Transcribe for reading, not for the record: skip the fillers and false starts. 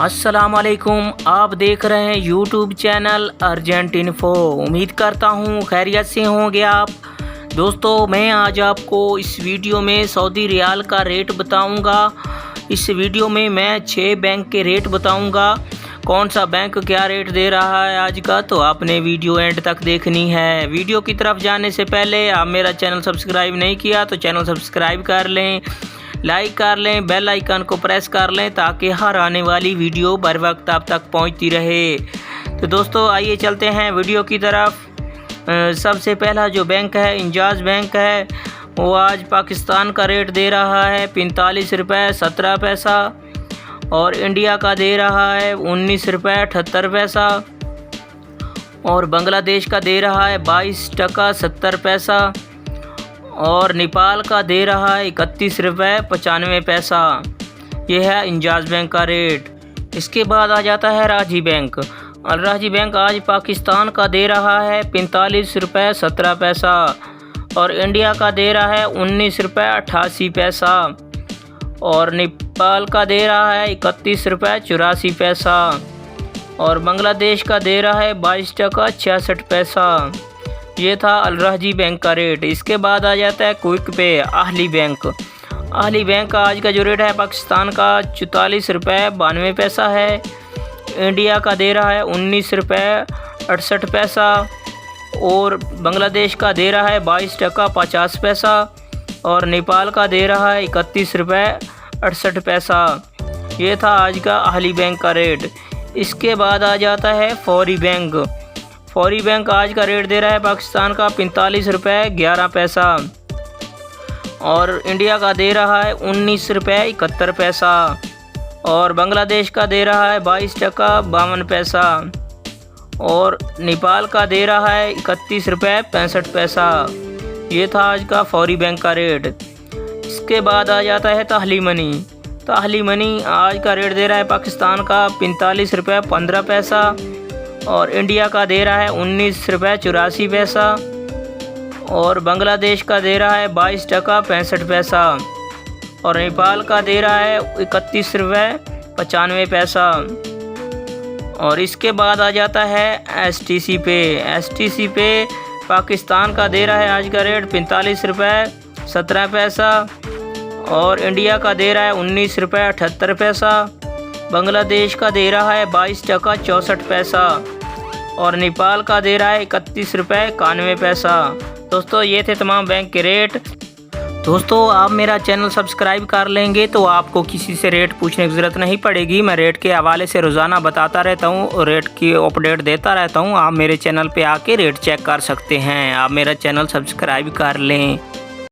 अस्सलाम वालेकुम। आप देख रहे हैं यूट्यूब चैनल अर्जेंट इन्फो। उम्मीद करता हूँ खैरियत से होंगे आप। दोस्तों, मैं आज आपको इस वीडियो में सऊदी रियाल का रेट बताऊंगा। इस वीडियो में मैं 6 बैंक के रेट बताऊंगा। कौन सा बैंक क्या रेट दे रहा है आज का, तो आपने वीडियो एंड तक देखनी है। वीडियो की तरफ जाने से पहले आप मेरा चैनल सब्सक्राइब नहीं किया तो चैनल सब्सक्राइब कर लें, लाइक कर लें, बेल आइकन को प्रेस कर लें ताकि हर आने वाली वीडियो बर वक्त आप तक पहुंचती रहे। तो दोस्तों, आइए चलते हैं वीडियो की तरफ। सबसे पहला जो बैंक है इंजाज बैंक है, वो आज पाकिस्तान का रेट दे रहा है 45 रुपये 17 पैसा और इंडिया का दे रहा है 19 रुपये 78 पैसा और बांग्लादेश का दे रहा है 22 टका 70 पैसा और नेपाल का दे रहा है 31 रुपये 95 पैसा। ये है इंजाज बैंक का रेट। इसके बाद आ जाता है राजी बैंक। अल राजी बैंक आज पाकिस्तान का दे रहा है 45 रुपये 17 पैसा और इंडिया का दे रहा है 19 रुपये 88 पैसा और नेपाल का दे रहा है 31 रुपये 84 पैसा और बांग्लादेश का दे रहा है 22 टका 66 पैसा। ये था अल राजी बैंक का रेट। इसके बाद आ जाता है क्विक पे अहली बैंक। अहली बैंक का आज का जो रेट है पाकिस्तान का 44 रुपये 92 पैसा है, इंडिया का दे रहा है 19 रुपये 68 पैसा और बांग्लादेश का दे रहा है 22 टका 50 पैसा और नेपाल का दे रहा है 31 रुपये 68 पैसा। ये था आज का अहली बैंक का रेट। इसके बाद आ जाता है फौरी बैंक। फौरी बैंक आज का रेट दे रहा है पाकिस्तान का 45 रुपये 11 पैसा और इंडिया का दे रहा है 19 रुपये 71 पैसा और बांग्लादेश का दे रहा है 22 टका 52 पैसा और नेपाल का दे रहा है 31 रुपये 65 पैसा। ये था आज का फौरी बैंक का रेट। इसके बाद आ जाता है ताहली मनी। ताहली मनी आज का रेट दे रहा है पाकिस्तान का 45 रुपये 15 पैसा और इंडिया का दे रहा है 19 रुपये 84 पैसा और बांग्लादेश का दे रहा है 22 टका 65 पैसा और नेपाल का दे रहा है 31 रुपये 95 पैसा। और इसके बाद आ जाता है STC पे। STC पे पाकिस्तान का दे रहा है आज का रेट 45 रुपये 17 पैसा और इंडिया का दे रहा है 19 रुपये 78 पैसा, बांग्लादेश का दे रहा है 22 टका 64 पैसा और नेपाल का दे रहा है 31 रुपये 91 पैसा। दोस्तों, ये थे तमाम बैंक के रेट। दोस्तों, आप मेरा चैनल सब्सक्राइब कर लेंगे तो आपको किसी से रेट पूछने की ज़रूरत नहीं पड़ेगी। मैं रेट के हवाले से रोज़ाना बताता रहता हूँ और रेट की अपडेट देता रहता हूँ। आप मेरे चैनल पे आके रेट चेक कर सकते हैं। आप मेरा चैनल सब्सक्राइब कर लें।